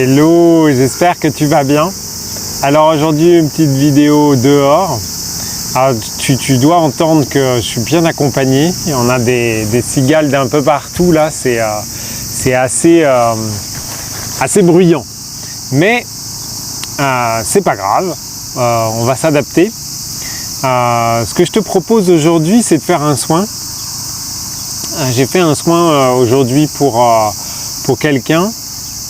Hello, j'espère que tu vas bien. Alors aujourd'hui une petite vidéo dehors. Alors, tu dois entendre que je suis bien accompagné. On a des cigales d'un peu partout là, c'est assez bruyant. Mais c'est pas grave, on va s'adapter. Ce que je te propose aujourd'hui, c'est de faire un soin. J'ai fait un soin aujourd'hui pour quelqu'un.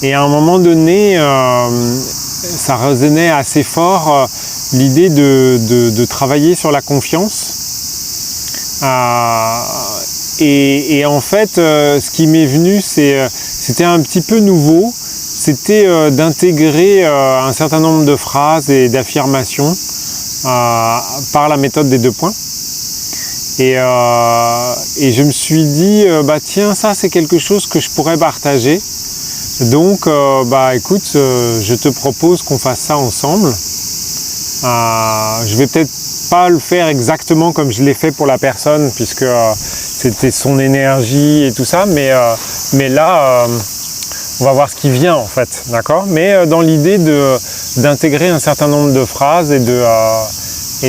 Et à un moment donné, ça résonnait assez fort l'idée de travailler sur la confiance. Et en fait, ce qui m'est venu, c'était un petit peu nouveau. C'était d'intégrer un certain nombre de phrases et d'affirmations par la méthode des 2 points. Et je me suis dit, tiens, ça c'est quelque chose que je pourrais partager. Donc, écoute, je te propose qu'on fasse ça ensemble. Je vais peut-être pas le faire exactement comme je l'ai fait pour la personne, puisque c'était son énergie et tout ça, mais là, on va voir ce qui vient en fait, d'accord ? Mais dans l'idée d'intégrer un certain nombre de phrases et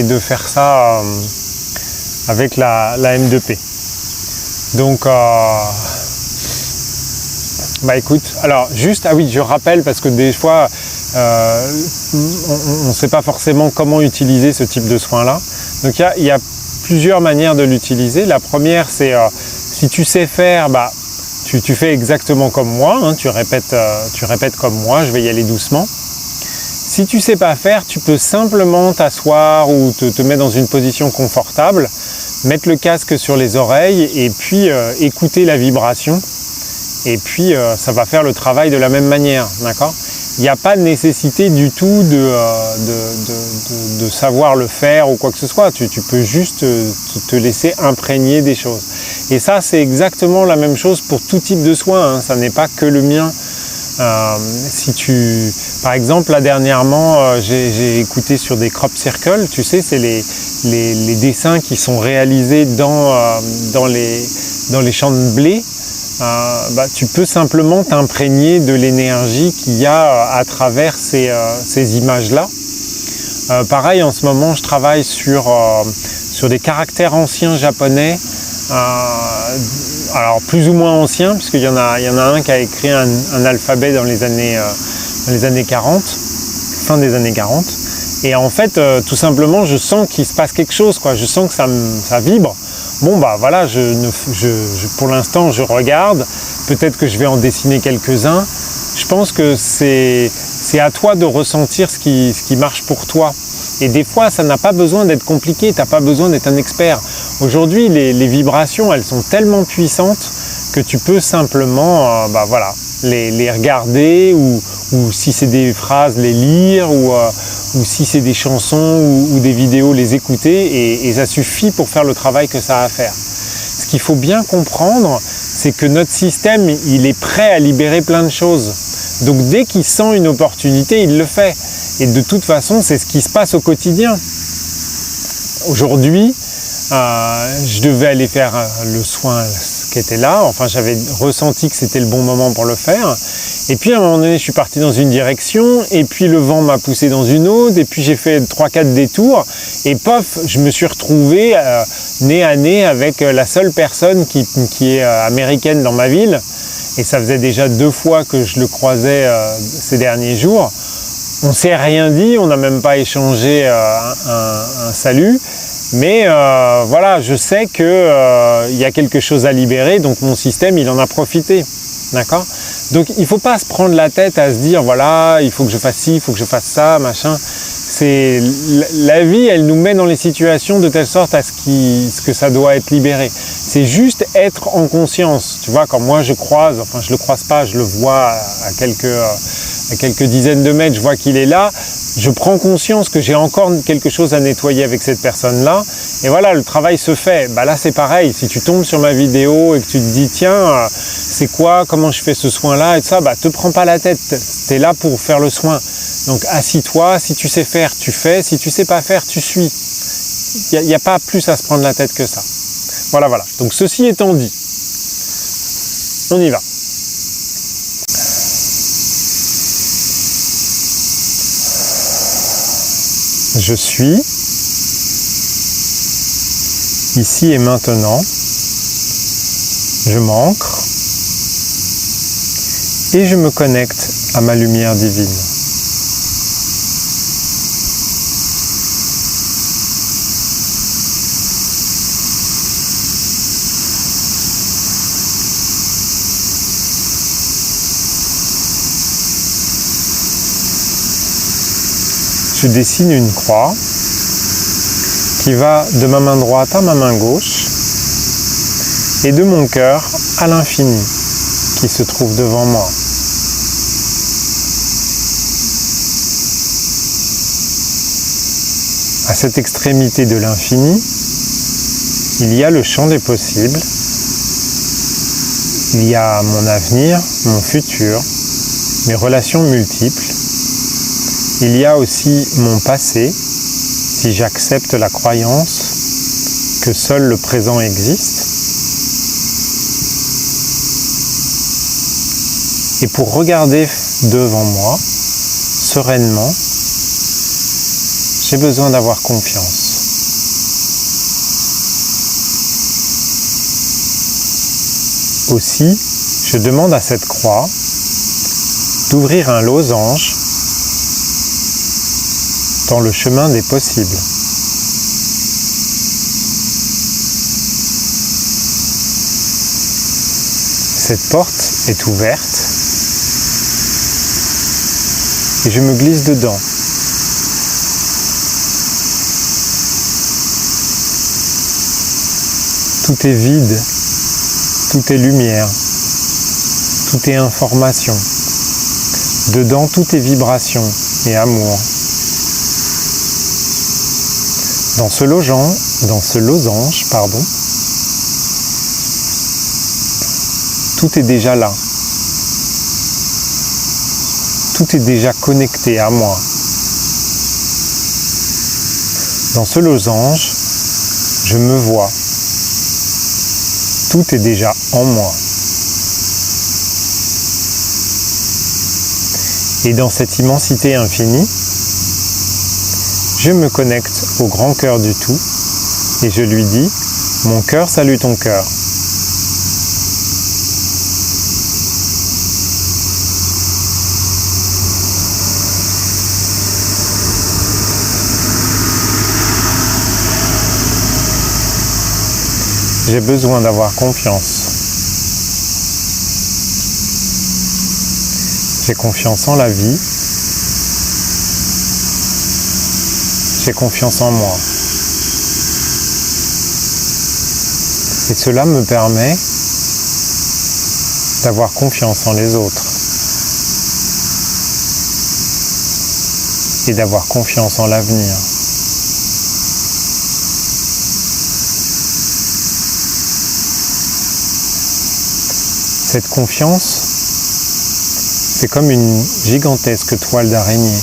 de faire ça avec la M2P. Donc, écoute, alors juste, je rappelle parce que des fois on ne sait pas forcément comment utiliser ce type de soin-là. Donc il y a plusieurs manières de l'utiliser. La première, c'est si tu sais faire, tu fais exactement comme moi, hein, tu répètes comme moi, je vais y aller doucement. Si tu ne sais pas faire, tu peux simplement t'asseoir ou te mettre dans une position confortable, mettre le casque sur les oreilles et puis écouter la vibration. Et puis ça va faire le travail de la même manière, d'accord ? Il n'y a pas de nécessité du tout de savoir le faire ou quoi que ce soit. Tu peux juste te laisser imprégner des choses. Et ça, c'est exactement la même chose pour tout type de soin, hein. Ça n'est pas que le mien. Par exemple, là dernièrement, j'ai écouté sur des crop circles. Tu sais, c'est les dessins qui sont réalisés dans les champs de blé. Tu peux simplement t'imprégner de l'énergie qu'il y a à travers ces images-là. Pareil, en ce moment, je travaille sur des caractères anciens japonais, alors plus ou moins anciens, puisqu'il y en a un qui a écrit un alphabet dans les années 40, fin des années 40. Et en fait, tout simplement, je sens qu'il se passe quelque chose, quoi. Je sens que ça vibre. Bon, voilà, pour l'instant, je regarde. Peut-être que je vais en dessiner quelques-uns. Je pense que c'est à toi de ressentir ce qui marche pour toi. Et des fois, ça n'a pas besoin d'être compliqué. Tu n'as pas besoin d'être un expert. Aujourd'hui, les vibrations, elles sont tellement puissantes que tu peux simplement les regarder ou si c'est des phrases, les lire ou si c'est des chansons ou des vidéos, les écouter et ça suffit pour faire le travail que ça a à faire. Ce qu'il faut bien comprendre, c'est que notre système, il est prêt à libérer plein de choses. Donc dès qu'il sent une opportunité, il le fait. Et de toute façon, c'est ce qui se passe au quotidien. Aujourd'hui, je devais aller faire le soin qui était là. Enfin, j'avais ressenti que c'était le bon moment pour le faire. Et puis à un moment donné, je suis parti dans une direction, et puis le vent m'a poussé dans une autre, et puis j'ai fait 3-4 détours, et pof, je me suis retrouvé nez à nez avec la seule personne qui est américaine dans ma ville, et ça faisait déjà 2 fois que je le croisais ces derniers jours. On ne s'est rien dit, on n'a même pas échangé un salut, mais je sais qu'il y a quelque chose à libérer, donc mon système, il en a profité. D'accord ? Donc il ne faut pas se prendre la tête à se dire voilà, il faut que je fasse ci, il faut que je fasse ça, machin. La vie, elle nous met dans les situations de telle sorte à ce que ça doit être libéré. C'est juste être en conscience. Tu vois, quand moi je croise, enfin je le croise pas, je le vois à quelques dizaines de mètres, je vois qu'il est là, je prends conscience que j'ai encore quelque chose à nettoyer avec cette personne-là, et voilà, le travail se fait. Là c'est pareil, si tu tombes sur ma vidéo et que tu te dis tiens, c'est quoi, comment je fais ce soin-là et tout ça, te prends pas la tête, tu es là pour faire le soin. Donc assis-toi, si tu sais faire, tu fais, si tu sais pas faire, tu suis. Il n'y a pas plus à se prendre la tête que ça. Voilà. Donc ceci étant dit, on y va. Je suis ici et maintenant. Je m'ancre et je me connecte à ma lumière divine. Je dessine une croix qui va de ma main droite à ma main gauche et de mon cœur à l'infini qui se trouve devant moi. À cette extrémité de l'infini, il y a le champ des possibles, il y a mon avenir, mon futur, mes relations multiples, il y a aussi mon passé, si j'accepte la croyance que seul le présent existe. Et pour regarder devant moi, sereinement, j'ai besoin d'avoir confiance. Aussi, je demande à cette croix d'ouvrir un losange dans le chemin des possibles. Cette porte est ouverte et je me glisse dedans. Tout est vide, tout est lumière, tout est information. Dedans, tout est vibration et amour. Dans ce losange, tout est déjà là. Tout est déjà connecté à moi. Dans ce losange, je me vois. Tout est déjà en moi. Et dans cette immensité infinie, je me connecte au grand cœur du tout et je lui dis « Mon cœur salue ton cœur ». J'ai besoin d'avoir confiance. J'ai confiance en la vie. J'ai confiance en moi. Et cela me permet d'avoir confiance en les autres. Et d'avoir confiance en l'avenir. Cette confiance, c'est comme une gigantesque toile d'araignée.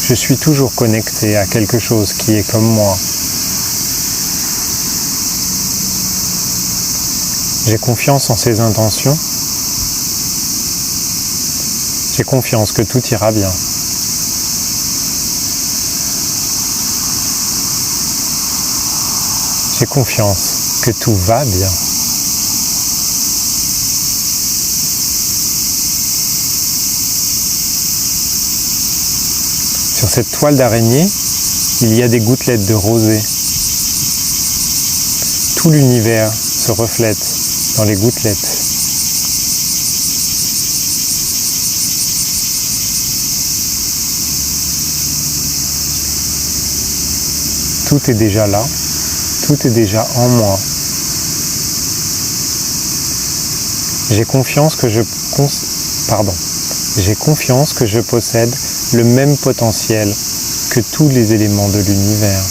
Je suis toujours connecté à quelque chose qui est comme moi. J'ai confiance en ses intentions. J'ai confiance que tout ira bien. J'ai confiance que tout va bien. Sur cette toile d'araignée, il y a des gouttelettes de rosée. Tout l'univers se reflète dans les gouttelettes. Tout est déjà là, tout est déjà en moi. J'ai confiance que je possède le même potentiel que tous les éléments de l'univers.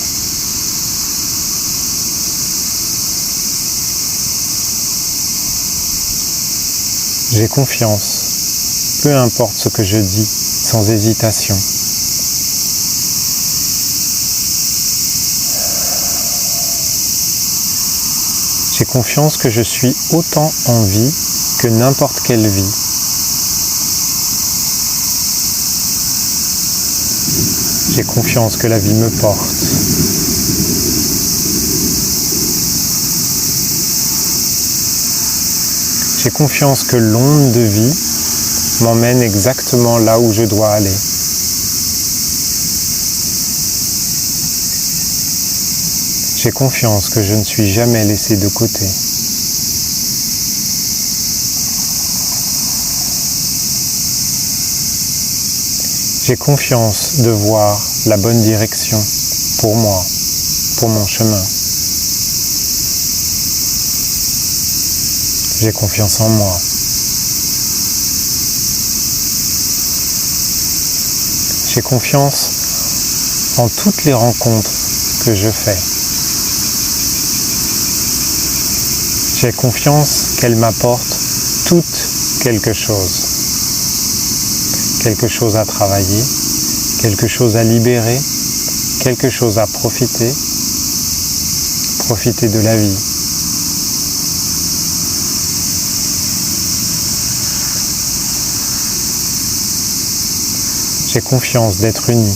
J'ai confiance, peu importe ce que je dis, sans hésitation. J'ai confiance que je suis autant en vie que n'importe quelle vie. J'ai confiance que la vie me porte. J'ai confiance que l'onde de vie m'emmène exactement là où je dois aller. J'ai confiance que je ne suis jamais laissé de côté. J'ai confiance de voir la bonne direction pour moi, pour mon chemin. J'ai confiance en moi. J'ai confiance en toutes les rencontres que je fais. J'ai confiance qu'elles m'apportent toutes quelque chose. Quelque chose à travailler, quelque chose à libérer, quelque chose à profiter, profiter de la vie. J'ai confiance d'être uni.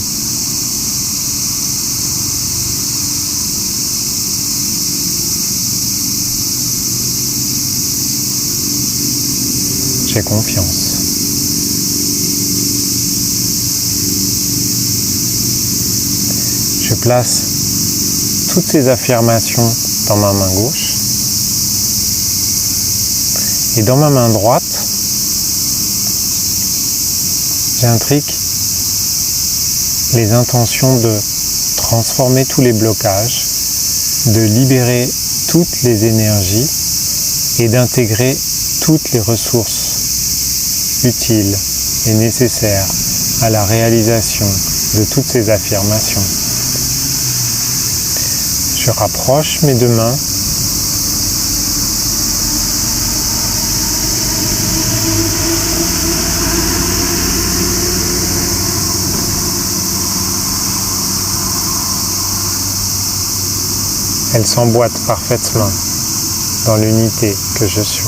J'ai confiance. Je place toutes ces affirmations dans ma main gauche et dans ma main droite, j'intrique les intentions de transformer tous les blocages, de libérer toutes les énergies et d'intégrer toutes les ressources utiles et nécessaires à la réalisation de toutes ces affirmations. Je rapproche mes deux mains. Elles s'emboîtent parfaitement dans l'unité que je suis,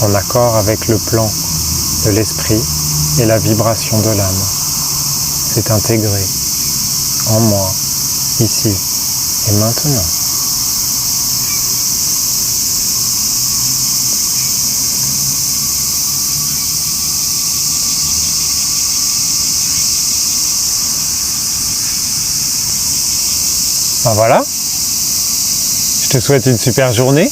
en accord avec le plan de l'esprit et la vibration de l'âme. C'est intégré en moi, ici et maintenant. Ben voilà, je te souhaite une super journée.